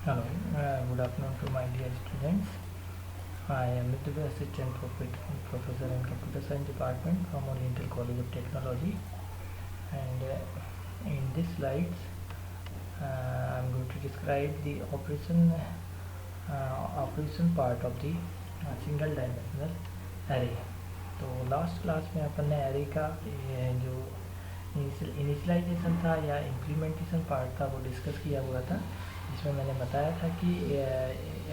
Hello, good afternoon to my dear students. I am Mithila, Assistant Professor in Computer Science Department from Oriental College of Technology, and in this slides I am going to describe the operation part of the single dimensional array. तो last class में अपन ने array का जो initialisation था या implementation part था वो discuss किया हुआ था, जिसमें मैंने बताया था कि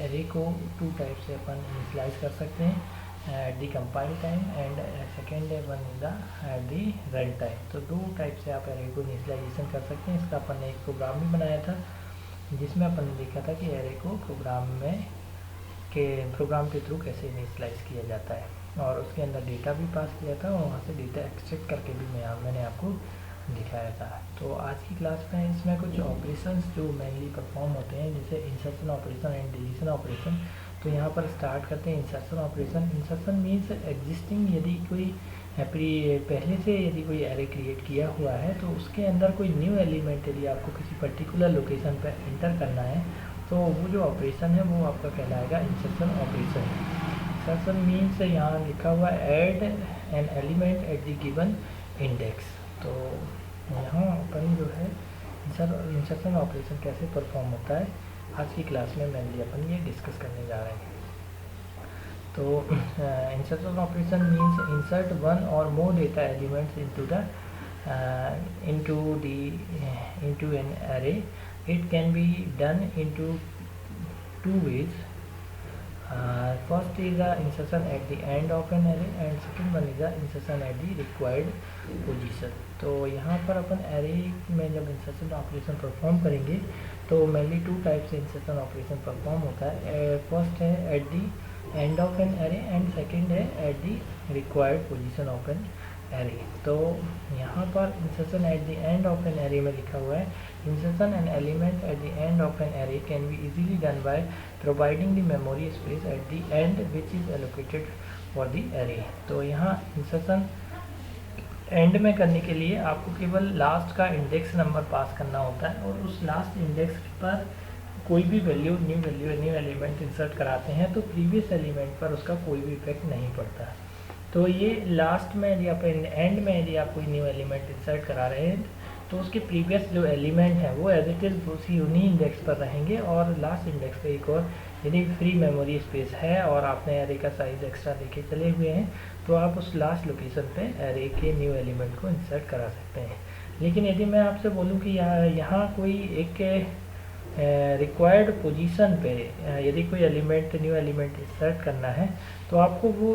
एरे को टू टाइप से अपन इनिशियलाइज कर सकते हैं, at the compile time and second one is the at the run time. तो दो टाइप से आप एरे को इनिशियलाइजेशन कर सकते हैं। इसका अपन ने एक प्रोग्राम भी बनाया था जिसमें अपन ने देखा था कि एरे को प्रोग्राम के थ्रू कैसे इनिशियलाइज किया जाता है, और उसके अंदर डेटा भी पास किया था और वहाँ से डेटा एक्सट्रैक्ट करके भी मैंने आपको दिखाया था। तो आज की क्लास में इसमें कुछ ऑपरेशंस जो मेनली परफॉर्म होते हैं, जैसे insertion operation and deletion operation. तो यहाँ पर स्टार्ट करते हैं insertion operation. Insertion means existing, यदि कोई पहले से यदि कोई एरे क्रिएट किया हुआ है तो उसके अंदर कोई न्यू एलिमेंट यदि आपको किसी पर्टिकुलर लोकेशन पर एंटर करना है तो वो जो ऑपरेशन है वो आपका कहलाएगा इंसर्शन ऑपरेशन। इंसर्शन मीन्स यहाँ लिखा हुआ add N element at the given index. तो यहाँ अपन जो है इंसर्शन ऑपरेशन कैसे परफॉर्म होता है आज की क्लास में मेनली अपन ये डिस्कस करने जा रहे हैं। तो insertion operation means insert one और more data elements into an array. It can be done into two ways. First is the insertion at the end of an array and second one is the insertion at the required position. तो यहाँ पर अपन array में जब insertion operation perform करेंगे तो mainly two type से insertion operation perform होता है। फर्स्ट है at the end of an array and second है at the required position of an array. तो यहाँ पर insertion at the end of an array में लिखा हुआ है insertion an element at the end of an array can be easily done by providing the memory space at the end which is allocated for the array. तो यहाँ insertion and में करने के लिए आपको केवल लास्ट का इंडेक्स नंबर पास करना होता है, और उस लास्ट इंडेक्स पर कोई भी न्यू एलिमेंट इंसर्ट कराते हैं तो प्रीवियस एलिमेंट पर उसका कोई भी इफेक्ट नहीं पड़ता। तो ये लास्ट में यदि आप एंड में यदि आप कोई न्यू एलिमेंट इंसर्ट करा रहे हैं तो उसके प्रीवियस जो एलिमेंट है वो एज इट इज़ उन्हीं इंडेक्स पर रहेंगे, और लास्ट इंडेक्स पे एक और यदि फ्री मेमोरी स्पेस है और आपने एरे का साइज़ एक्स्ट्रा देके चले हुए हैं तो आप उस लास्ट लोकेशन पे एरे के न्यू एलिमेंट को इंसर्ट करा सकते हैं। लेकिन यदि मैं आपसे बोलूँ कि यहाँ कोई एक रिक्वायर्ड पोजीशन पे यदि कोई न्यू एलिमेंट इंसर्ट करना है तो आपको वो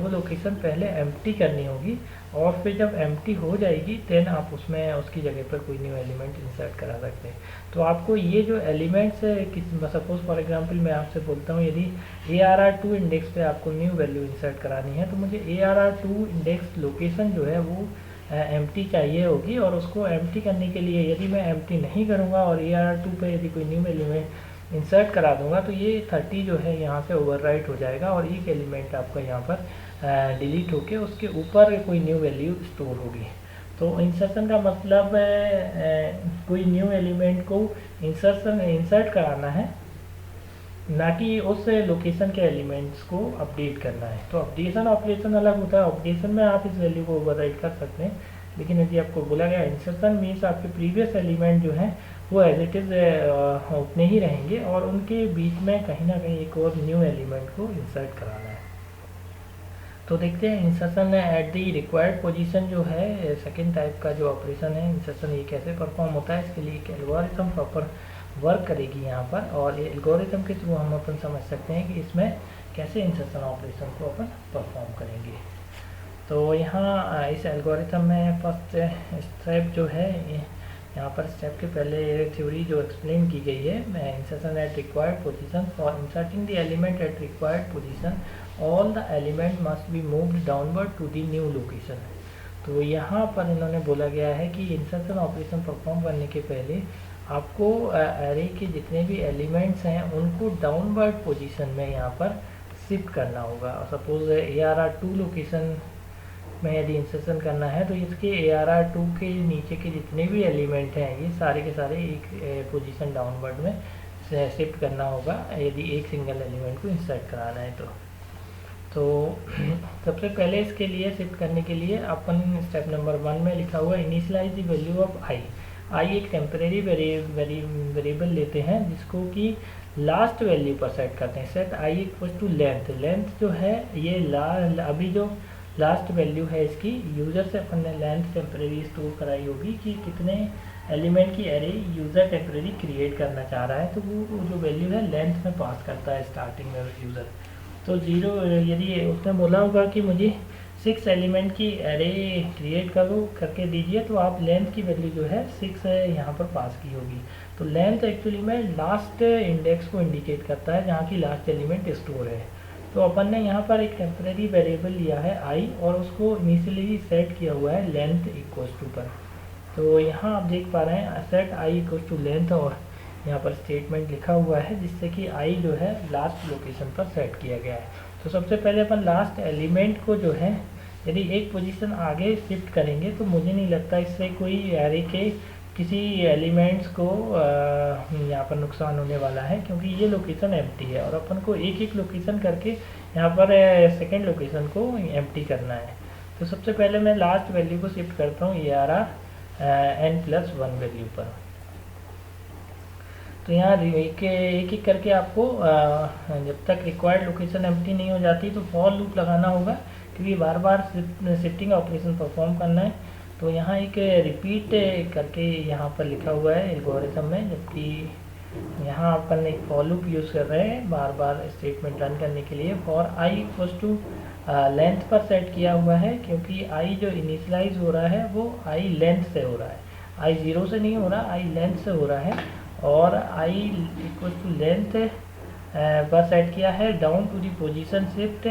लोकेशन पहले एम्प्टी करनी होगी, और फिर जब एम्प्टी हो जाएगी देन आप उसकी जगह पर कोई न्यू एलिमेंट इंसर्ट करा सकते हैं। तो आपको ये जो एलिमेंट्स सपोज फॉर एग्जांपल मैं आपसे बोलता हूँ यदि ARR2 इंडेक्स पे आपको न्यू वैल्यू इंसर्ट करानी है तो मुझे ARR2 इंडेक्स लोकेशन जो है वो एम्प्टी चाहिए होगी, और उसको एम्प्टी करने के लिए यदि मैं एम्प्टी नहीं करूँगा और ARR2 पे यदि कोई न्यू एलिमेंट इंसर्ट करा दूंगा तो ये 30 जो है यहाँ से ओवरराइट हो जाएगा और एक एलिमेंट आपका यहाँ पर डिलीट होके उसके ऊपर कोई न्यू वैल्यू स्टोर होगी। तो इंसर्शन का मतलब कोई न्यू एलिमेंट को इंसर्ट कराना है, ना कि उस लोकेशन के एलिमेंट्स को अपडेट करना है। तो अपडेशन ऑपरेशन अलग होता है, अपडेशन में आप इस वैल्यू को ओवरराइट कर सकते हैं, लेकिन यदि आपको बोला गया इंसर्शन मीन्स आपके प्रीवियस एलिमेंट जो है वो एज इट इज़ उतने ही रहेंगे और उनके बीच में कहीं ना कहीं एक और न्यू एलिमेंट को इंसर्ट कराना है। तो देखते हैं insertion eight the required position जो है सेकेंड टाइप का जो ऑपरेशन है इंसर्शन, ये कैसे परफॉर्म होता है। इसके लिए एक एल्गोरिथम प्रॉपर वर्क करेगी यहाँ पर, और ये एल्गोरिथम के थ्रू हम अपन समझ सकते हैं कि इसमें कैसे इंसर्शन ऑपरेशन को अपन परफॉर्म करेंगे। तो यहाँ इस एल्गोरिथम में फर्स्ट स्टेप जो है, यहाँ पर स्टेप के पहले थ्योरी जो एक्सप्लेन की गई है, insertion at required position. For inserting the element at required position all the element must be moved downward to the new location. तो यहाँ पर इन्होंने बोला गया है कि इंसर्शन ऑपरेशन परफॉर्म करने के पहले आपको एरे के जितने भी एलिमेंट्स हैं उनको डाउनवर्ड पोजीशन में यहाँ पर शिफ्ट करना होगा। सपोज ARR2 लोकेशन में यदि इंसर्शन करना है तो इसके ARR2 के नीचे के जितने भी एलिमेंट हैं ये सारे के सारे एक पोजीशन डाउनवर्ड में शिफ्ट करना होगा यदि एक सिंगल एलिमेंट को इंसर्ट कराना है तो सबसे पहले इसके लिए शिफ्ट करने के लिए अपन स्टेप नंबर 1 में लिखा हुआ इनिशियलाइज द वैल्यू ऑफ आई एक टेम्परेरी वेरिएबल लेते हैं जिसको कि लास्ट वैल्यू पर सेट करते हैं। Set I equal to length जो है ये अभी जो लास्ट वैल्यू है इसकी यूज़र से अपन ने लेंथ टेम्परेरी स्टोर कराई होगी कि कितने एलिमेंट की एरे यूज़र टेम्परेरी क्रिएट करना चाह रहा है, तो वो जो वैल्यू है लेंथ में पास करता है स्टार्टिंग में यूज़र। तो 0 यदि उसने बोला होगा कि मुझे 6 एलिमेंट की एरे क्रिएट करके दीजिए, तो आप लेंथ की वैल्यू जो है 6 यहाँ पर पास की होगी। तो लेंथ एक्चुअली में लास्ट इंडेक्स को इंडिकेट करता है जहाँ की लास्ट एलिमेंट स्टोर है। तो अपन ने यहाँ पर एक टेम्परेरी वेरिएबल लिया है आई और उसको इनिशियली सेट किया हुआ है लेंथ इक्वल टू पर। तो यहाँ आप देख पा रहे हैं set I equal to length और यहाँ पर स्टेटमेंट लिखा हुआ है जिससे कि आई जो है लास्ट लोकेशन पर सेट किया गया है। तो सबसे पहले अपन लास्ट एलिमेंट को जो है यदि एक पोजीशन आगे शिफ्ट करेंगे तो मुझे नहीं लगता इससे कोई एरे के किसी एलिमेंट्स को यहाँ पर नुकसान होने वाला है, क्योंकि ये लोकेशन एम्प्टी है और अपन को एक एक लोकेशन करके यहाँ पर सेकेंड लोकेशन को एम्प्टी करना है। तो सबसे पहले मैं लास्ट वैल्यू को शिफ्ट करता हूँ n+1 वैल्यू पर। तो यहाँ एक एक करके आपको जब तक रिक्वायर्ड लोकेशन एम्प्टी नहीं हो जाती तो फॉर लूप लगाना होगा, क्योंकि बार बार शिफ्टिंग ऑपरेशन परफॉर्म करना है। तो यहाँ एक रिपीट करके यहाँ पर लिखा हुआ है एल्गोरिथम में, जबकि यहाँ अपन एक फॉर लूप यूज़ कर रहे हैं बार बार स्टेटमेंट रन करने के लिए। For I equal to length पर सेट किया हुआ है, क्योंकि आई जो इनिशियलाइज हो रहा है वो आई लेंथ से हो रहा है, आई 0 से नहीं हो रहा, आई लेंथ से हो रहा है। और आई इक्वल टू लेंथ पर सेट किया है down to the position shift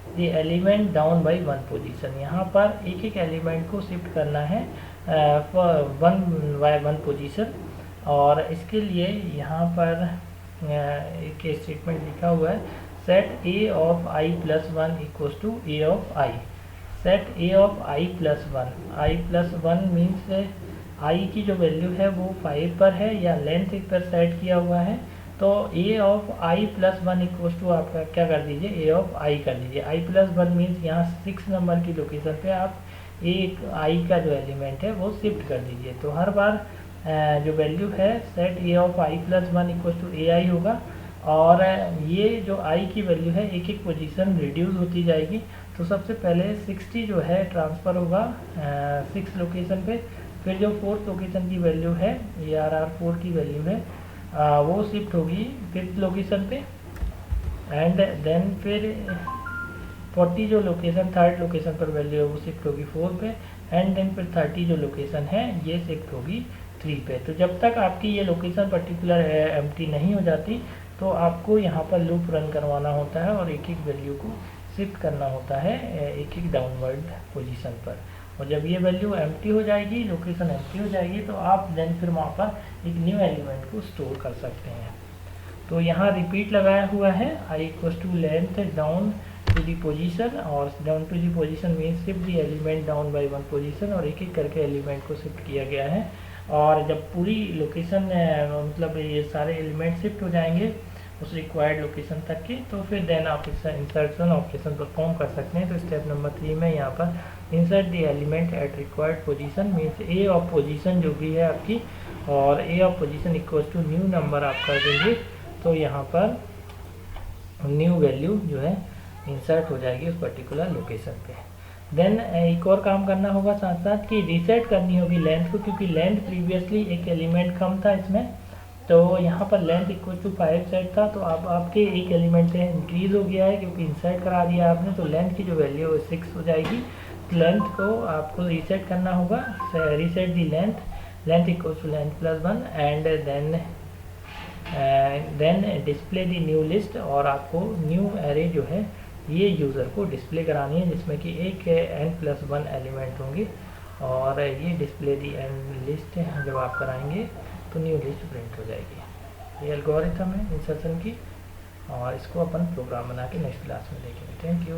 the element down by 1 position. यहाँ पर एक एक एलिमेंट को शिफ्ट करना है 1 पोजीशन, और इसके लिए यहाँ पर एक स्टेटमेंट लिखा हुआ है set A of I plus 1 equal to A of I. Set A of I plus 1 means I की जो वैल्यू है वो 5 पर है या लेंथ पर सेट किया हुआ है। तो A of I plus 1 equal to आपका क्या कर दीजिए, ए ऑफ आई कर दीजिए। आई प्लस 1 मीन्स यहाँ 6 नंबर की लोकेशन पे आप एक आई का जो एलिमेंट है वो शिफ्ट कर दीजिए। तो हर बार जो वैल्यू है set A of I plus 1 equal to A I होगा, और ये जो आई की वैल्यू है एक एक पोजीशन रिड्यूस होती जाएगी। तो सबसे पहले 60 जो है ट्रांसफ़र होगा 6 लोकेशन पे, फिर जो 4th लोकेशन की वैल्यू है ARR4 की वैल्यू है वो शिफ्ट होगी 5th लोकेशन पे, एंड देन फिर 40 जो लोकेशन 3rd लोकेशन पर वैल्यू है वो शिफ्ट होगी 4 पे, एंड देन फिर 30 जो लोकेशन है ये शिफ्ट होगी 3 पे। तो जब तक आपकी ये लोकेशन पर्टिकुलर एम्प्टी नहीं हो जाती तो आपको यहाँ पर लूप रन करवाना होता है और एक एक वैल्यू को शिफ्ट करना होता है एक एक डाउनवर्ड पोजीशन पर। और जब ये वैल्यू एम्प्टी हो जाएगी, लोकेशन एम्प्टी हो जाएगी, तो आप देन फिर वहाँ पर एक न्यू एलिमेंट को स्टोर कर सकते हैं। तो यहाँ रिपीट लगाया हुआ है I equal to length down to the position, और down to the position means shift the element down by 1 position, और एक एक करके एलिमेंट को शिफ्ट किया गया है। और जब पूरी लोकेशन मतलब ये सारे एलिमेंट शिफ्ट हो जाएंगे उस रिक्वायर्ड लोकेशन तक की, तो फिर देन आप इस इंसर्शन ऑपरेशन परफॉर्म कर सकते हैं। तो स्टेप नंबर 3 में यहाँ पर insert the element at required position means A of position जो भी है आपकी, और A of position equal to new number आप कर देंगे, तो यहाँ पर न्यू वैल्यू जो है इंसर्ट हो जाएगी उस पर्टिकुलर लोकेशन पे। देन एक और काम करना होगा साथ साथ कि रीसेट करनी होगी लेंथ को, क्योंकि लेंथ प्रीवियसली एक एलिमेंट कम था इसमें, तो यहाँ पर लेंथ इक्वल टू 5 सेट था, तो अब आपके एक एलिमेंट से इंक्रीज हो गया है क्योंकि इंसर्ट करा दिया आपने, तो लेंथ की जो वैल्यू है 6 हो जाएगी। लेंथ को आपको रीसेट करना होगा, reset the length equal to length plus 1, and then display the new list, और आपको न्यू एरे जो है ये यूज़र को डिस्प्ले करानी है जिसमें कि एक n+1 एलिमेंट होंगे, और ये डिस्प्ले दी एंड लिस्ट जब आप कराएंगे तो न्यू लिस्ट प्रिंट हो जाएगी। ये एल्गोरिथम है इंसर्शन की, और इसको अपन प्रोग्राम बना के नेक्स्ट क्लास में देखेंगे। Thank you.